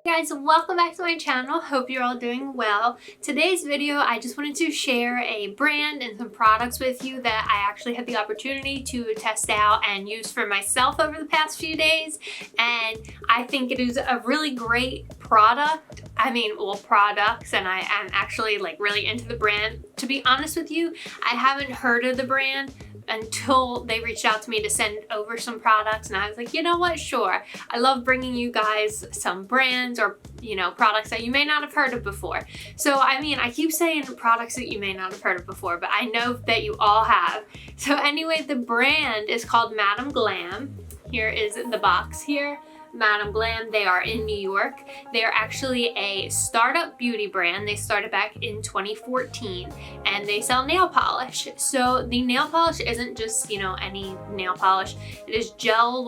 Guys, welcome back to my channel. Hope you're all doing well. Today's video, I just wanted to share a brand and some products with you that I actually had the opportunity to test out and use for myself over the past few days, and I think it is a really great product. Products, and I am actually really into the brand. To be honest with you, I haven't heard of the brand until they reached out to me to send over some products, and I was like, you know what, sure. I love bringing you guys some brands or products that you may not have heard of before. So I keep saying products that you may not have heard of before, but I know that you all have. So anyway, the brand is called Madam Glam. Here is the box here. Madam Glam, they are in New York. They are actually a startup beauty brand. They started back in 2014 and they sell nail polish. So the nail polish isn't just, any nail polish. It is gel,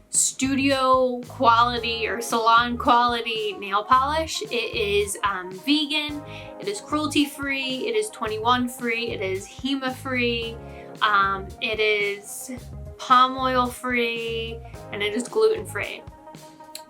studio quality or salon quality nail polish. It is vegan, it is cruelty free, it is 21 free, it is HEMA free, it is palm oil free, and it is gluten free.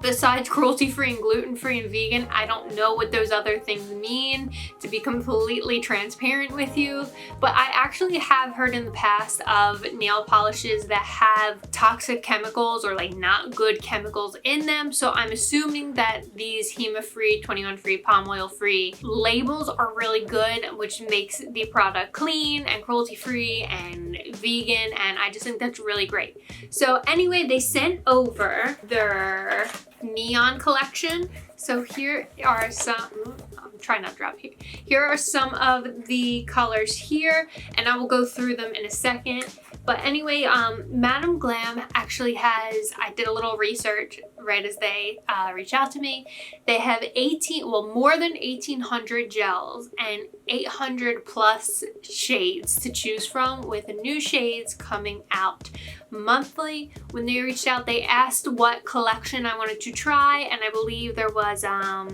Besides cruelty-free and gluten-free and vegan, I don't know what those other things mean, to be completely transparent with you, but I actually have heard in the past of nail polishes that have toxic chemicals or not good chemicals in them, so I'm assuming that these HEMA-free, 21-free, palm oil-free labels are really good, which makes the product clean and cruelty-free and vegan, and I just think that's really great. So anyway, they sent over their neon collection. So here are some, I'm trying not to drop here. Here are some of the colors here, and I will go through them in a second. But anyway, Madam Glam actually has, I did a little research right as they reached out to me. They have more than 1,800 gels and 800 plus shades to choose from, with new shades coming out monthly. When they reached out, they asked what collection I wanted to try, and I believe there was a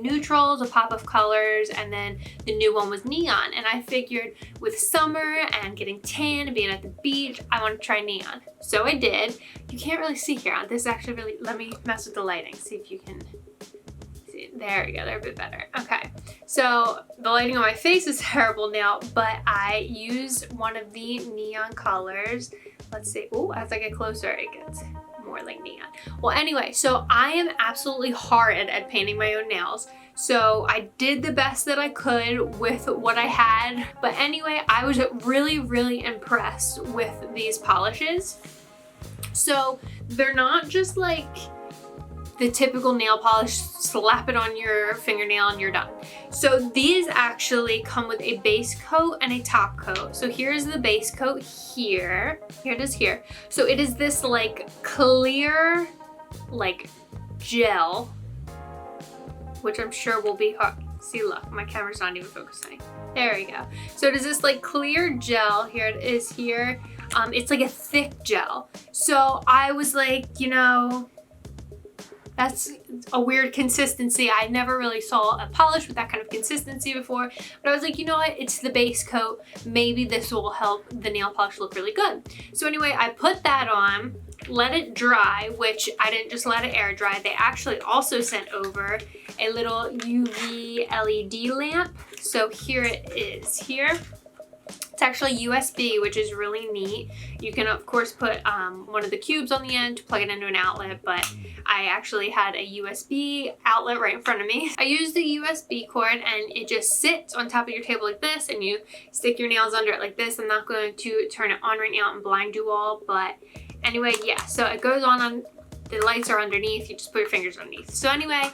neutrals, a pop of colors, and then the new one was neon. And I figured with summer and getting tan and being at the beach, I want to try neon. So I did. You can't really see here. This actually really, let me mess with the lighting, see if you can see. There we go, they're a bit better. Okay, so the lighting on my face is terrible now, but I used one of the neon colors. Let's see. Oh, as I get closer, it gets more like neon. Well, anyway, so I am absolutely horrid at painting my own nails. So I did the best that I could with what I had. But anyway, I was really, really impressed with these polishes. So they're not just the typical nail polish, slap it on your fingernail and you're done. So these actually come with a base coat and a top coat. So here's the base coat here. Here it is here. So it is this clear gel, which I'm sure will be hard. See, look, my camera's not even focusing. There we go. So it is this clear gel. Here it is here. It's a thick gel. So I was that's a weird consistency. I never really saw a polish with that kind of consistency before, but I was like, you know what? It's the base coat. Maybe this will help the nail polish look really good. So anyway, I put that on, let it dry, which I didn't just let it air dry. They actually also sent over a little UV LED lamp. So here it is here. It's actually USB, which is really neat. You can of course put one of the cubes on the end to plug it into an outlet, but I actually had a USB outlet right in front of me. I used the USB cord and it just sits on top of your table like this, and you stick your nails under it like this. I'm not going to turn it on right now and blind you all, but anyway, yeah, so it goes on, the lights are underneath, you just put your fingers underneath. So anyway,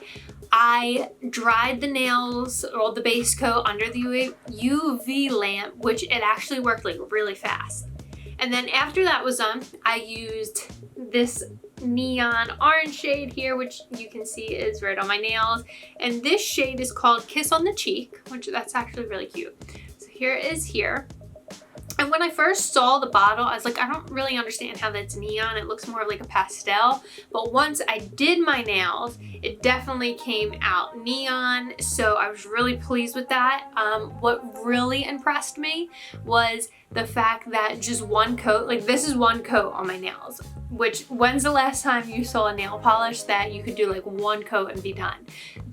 I dried the nails or the base coat under the UV lamp, which it actually worked really fast. And then after that was done, I used this neon orange shade here, which you can see is right on my nails. And this shade is called Kiss on the Cheek, which that's actually really cute. So here it is here. And when I first saw the bottle, I was like, I don't really understand how that's neon. It looks more like a pastel. But once I did my nails, it definitely came out neon. So I was really pleased with that. What really impressed me was the fact that just one coat, like this is one coat on my nails, which when's the last time you saw a nail polish that you could do like one coat and be done?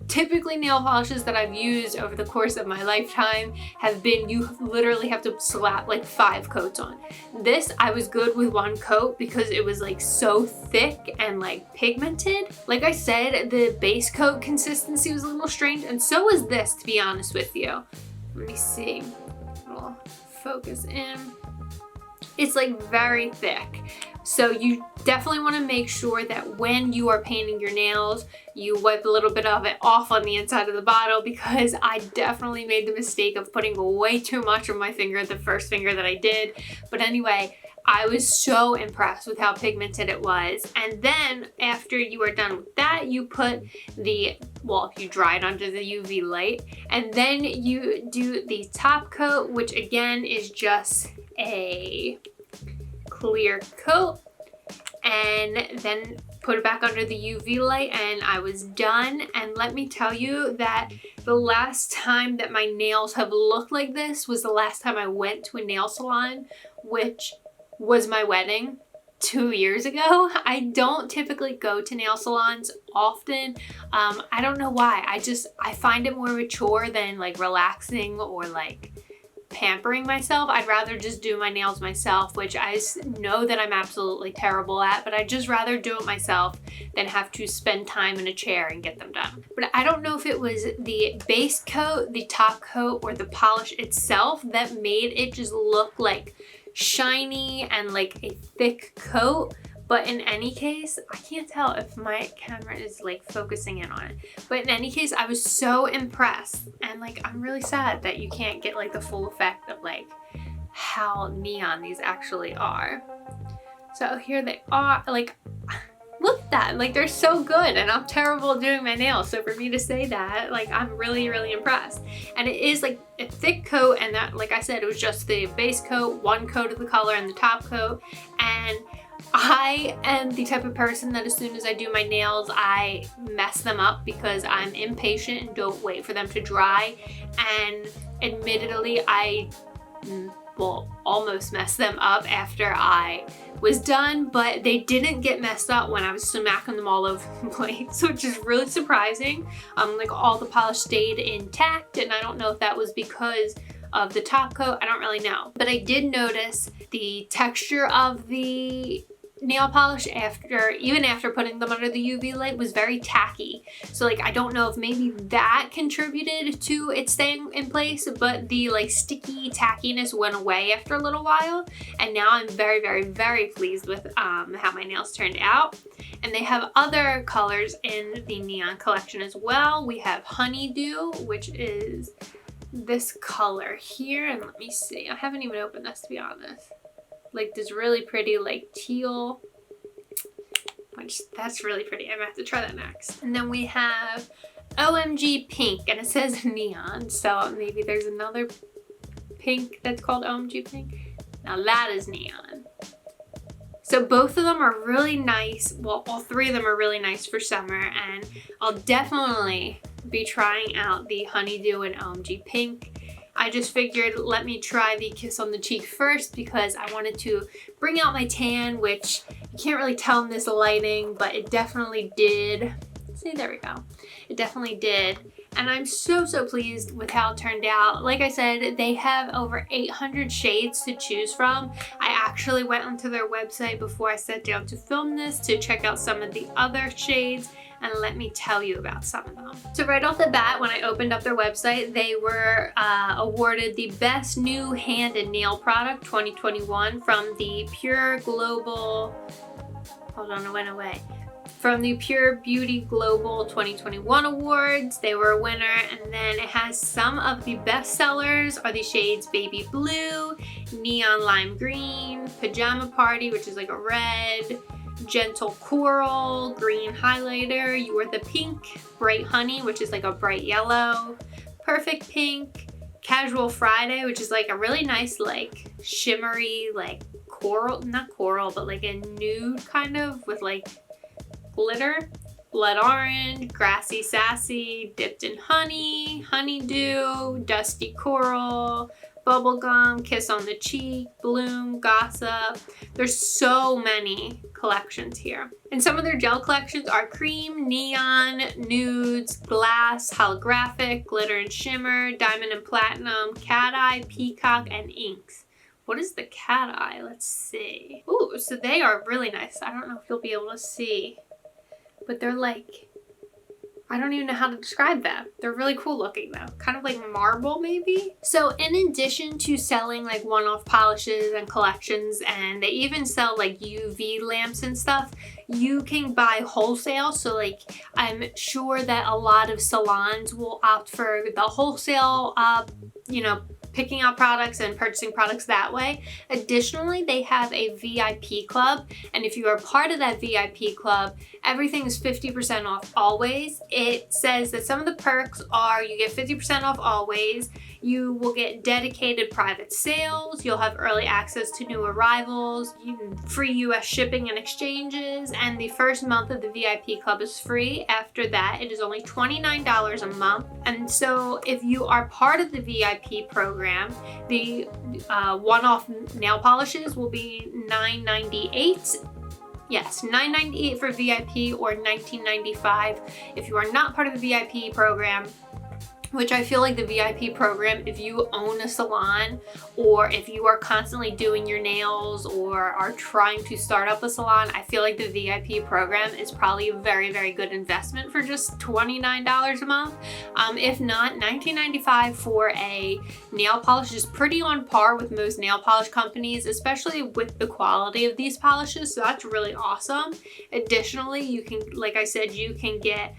Typically nail polishes that I've used over the course of my lifetime have been, you literally have to slap like 5 coats on. This, I was good with one coat because it was like so thick and like pigmented. Like I said, the base coat consistency was a little strange, and so was this, to be honest with you. Let me see, I'll focus in. It's like very thick. So you definitely want to make sure that when you are painting your nails, you wipe a little bit of it off on the inside of the bottle, because I definitely made the mistake of putting way too much on my finger, the first finger that I did. But anyway, I was so impressed with how pigmented it was. And then after you are done with that, you put the, well, you dry it under the UV light, and then you do the top coat, which again is just a clear coat, and then put it back under the UV light, and I was done. And let me tell you that the last time that my nails have looked like this was the last time I went to a nail salon, which was my wedding 2 years ago. I don't typically go to nail salons often. I don't know why. I find it more mature than like relaxing or like pampering myself. I'd rather just do my nails myself, which I know that I'm absolutely terrible at, but I'd just rather do it myself than have to spend time in a chair and get them done. But I don't know if it was the base coat, the top coat, or the polish itself that made it just look like shiny and like a thick coat. But in any case, I can't tell if my camera is like focusing in on it. But in any case, I was so impressed. And like, I'm really sad that you can't get like the full effect of like how neon these actually are. So here they are. Like, look at that. Like, they're so good, and I'm terrible at doing my nails. So for me to say that, like, I'm really, really impressed. And it is like a thick coat, and that, like I said, it was just the base coat, one coat of the color, and the top coat. And I am the type of person that as soon as I do my nails, I mess them up because I'm impatient and don't wait for them to dry. And admittedly, I will almost mess them up after I was done, but they didn't get messed up when I was smacking them all over the place, which is really surprising. Like all the polish stayed intact, and I don't know if that was because of the top coat. I don't really know. But I did notice the texture of the nail polish even after putting them under the UV light was very tacky. So like, I don't know if maybe that contributed to it staying in place, but the like sticky tackiness went away after a little while. And now I'm very, very, very pleased with how my nails turned out. And they have other colors in the neon collection as well. We have Honeydew, which is this color here, and let me see, I haven't even opened this, to be honest. Like this really pretty like teal, which that's really pretty. I'm gonna have to try that next. And then we have OMG Pink, and it says neon, so maybe there's another pink that's called OMG Pink. Now that is neon. So both of them are really nice. Well, all three of them are really nice for summer, and I'll definitely be trying out the Honeydew and OMG Pink. I just figured, let me try the Kiss on the Cheek first because I wanted to bring out my tan, which you can't really tell in this lighting, but it definitely did. See, there we go. It definitely did. And I'm so, so pleased with how it turned out. Like I said, they have over 800 shades to choose from. I actually went onto their website before I sat down to film this to check out some of the other shades, and let me tell you about some of them. So right off the bat, when I opened up their website, they were awarded the Best New Hand and Nail Product 2021 from the Pure Global, hold on, it went away. From the Pure Beauty Global 2021 Awards. They were a winner, and then it has some of the best sellers are the shades Baby Blue, Neon Lime Green, Pajama Party, which is like a red, Gentle Coral, Green Highlighter, You Are the Pink, Bright Honey, which is like a bright yellow, Perfect Pink, Casual Friday, which is like a really nice like shimmery like coral, not coral, but like a nude kind of with like glitter. Blood Orange, Grassy Sassy, Dipped in Honey, Honeydew, Dusty Coral, Bubblegum, Kiss on the Cheek, Bloom, Gossip. There's so many collections here. And some of their gel collections are Cream, Neon, Nudes, Glass, Holographic, Glitter and Shimmer, Diamond and Platinum, Cat Eye, Peacock, and Inks. What is the Cat Eye? Let's see. Ooh, so they are really nice. I don't know if you'll be able to see, but they're like, I don't even know how to describe them. They're really cool looking though. Kind of like marble maybe. So in addition to selling like one-off polishes and collections, and they even sell like UV lamps and stuff, you can buy wholesale. So like I'm sure that a lot of salons will opt for the wholesale, you know, picking out products and purchasing products that way. Additionally, they have a VIP club, and if you are part of that VIP club, everything is 50% off always. It says that some of the perks are you get 50% off always, you will get dedicated private sales, you'll have early access to new arrivals, free US shipping and exchanges, and the first month of the VIP club is free. After that, it is only $29 a month. And so if you are part of the VIP program, the one-off nail polishes will be $9.98. Yes, $9.98 for VIP or $19.95 if you are not part of the VIP program. Which I feel like the VIP program, if you own a salon or if you are constantly doing your nails or are trying to start up a salon, I feel like the VIP program is probably a very, very good investment for just $29 a month. If not, $19.95 for a nail polish is pretty on par with most nail polish companies, especially with the quality of these polishes. So that's really awesome. Additionally, you can, like I said, you can get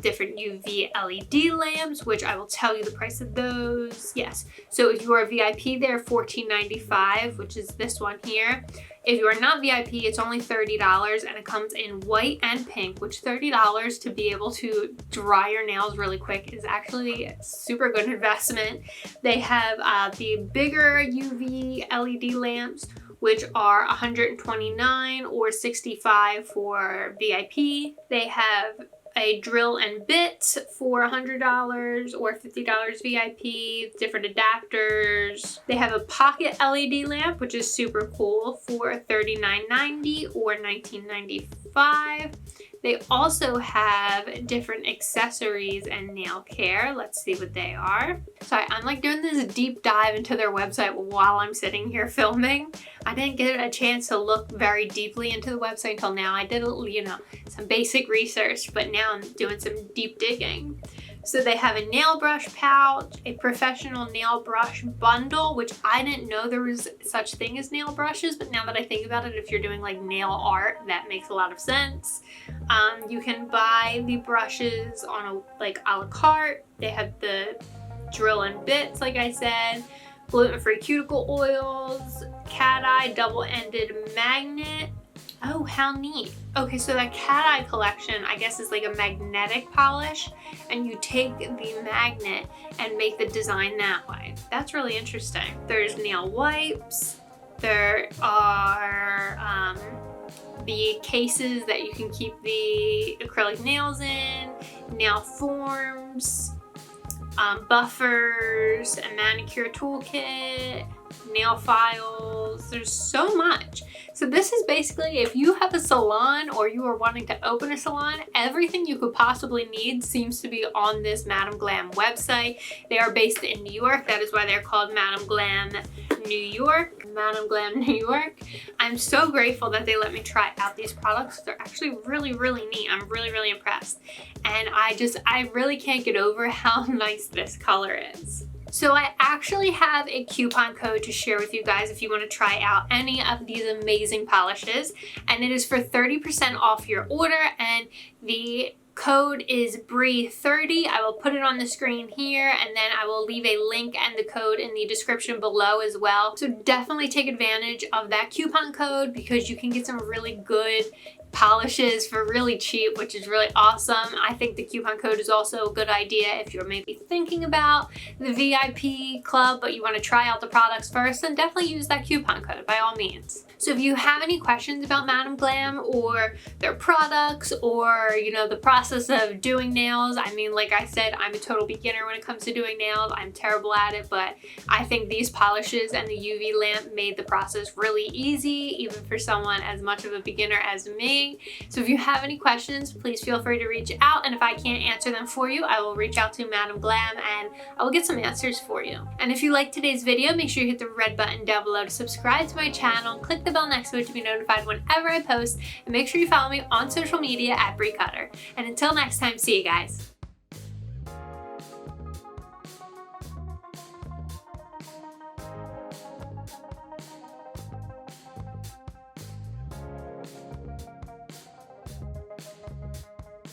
different UV LED lamps, which I will tell you the price of those. Yes, so if you are a VIP, they're $14.95, which is this one here. If you are not VIP, it's only $30, and it comes in white and pink, which $30 to be able to dry your nails really quick is actually a super good investment. They have the bigger UV LED lamps, which are $129 or $65 for VIP. They have a drill and bit for $100 or $50 VIP, different adapters. They have a pocket LED lamp, which is super cool, for $39.90 or $19.95. They also have different accessories and nail care. Let's see what they are. So I'm like doing this deep dive into their website while I'm sitting here filming. I didn't get a chance to look very deeply into the website until now. I did, you know, some basic research, but now I'm doing some deep digging. So they have a nail brush pouch, a professional nail brush bundle, which I didn't know there was such thing as nail brushes, but now that I think about it, if you're doing like nail art, that makes a lot of sense. You can buy the brushes on a like a la carte. They have the drill and bits, like I said, gluten-free cuticle oils, cat eye double-ended magnet. Oh, how neat. Okay, so that cat eye collection, I guess, is like a magnetic polish, and you take the magnet and make the design that way. That's really interesting. There's nail wipes. There are the cases that you can keep the acrylic nails in, nail forms, buffers, a manicure toolkit, nail files. There's so much. So this is basically, if you have a salon or you are wanting to open a salon, everything you could possibly need seems to be on this Madam Glam website. They are based in New York. That is why they're called Madam Glam New York. Madam Glam New York. I'm so grateful that they let me try out these products. They're actually really, really neat. I'm really, really impressed. And I really can't get over how nice this color is. So I actually have a coupon code to share with you guys if you want to try out any of these amazing polishes, and it is for 30% off your order, and the code is BREE30. I will put it on the screen here, and then I will leave a link and the code in the description below as well. So definitely take advantage of that coupon code because you can get some really good polishes for really cheap, which is really awesome. I think the coupon code is also a good idea if you're maybe thinking about the VIP club, but you want to try out the products first, then definitely use that coupon code by all means. So if you have any questions about Madam Glam or their products or, you know, the process of doing nails, I mean, like I said, I'm a total beginner when it comes to doing nails. I'm terrible at it, but I think these polishes and the UV lamp made the process really easy, even for someone as much of a beginner as me. So if you have any questions, please feel free to reach out, and if I can't answer them for you, I will reach out to Madam Glam and I will get some answers for you. And if you liked today's video, make sure you hit the red button down below to subscribe to my channel and click the bell next to it to be notified whenever I post, and make sure you follow me on social media at Brie Cutter. And until next time, see you guys.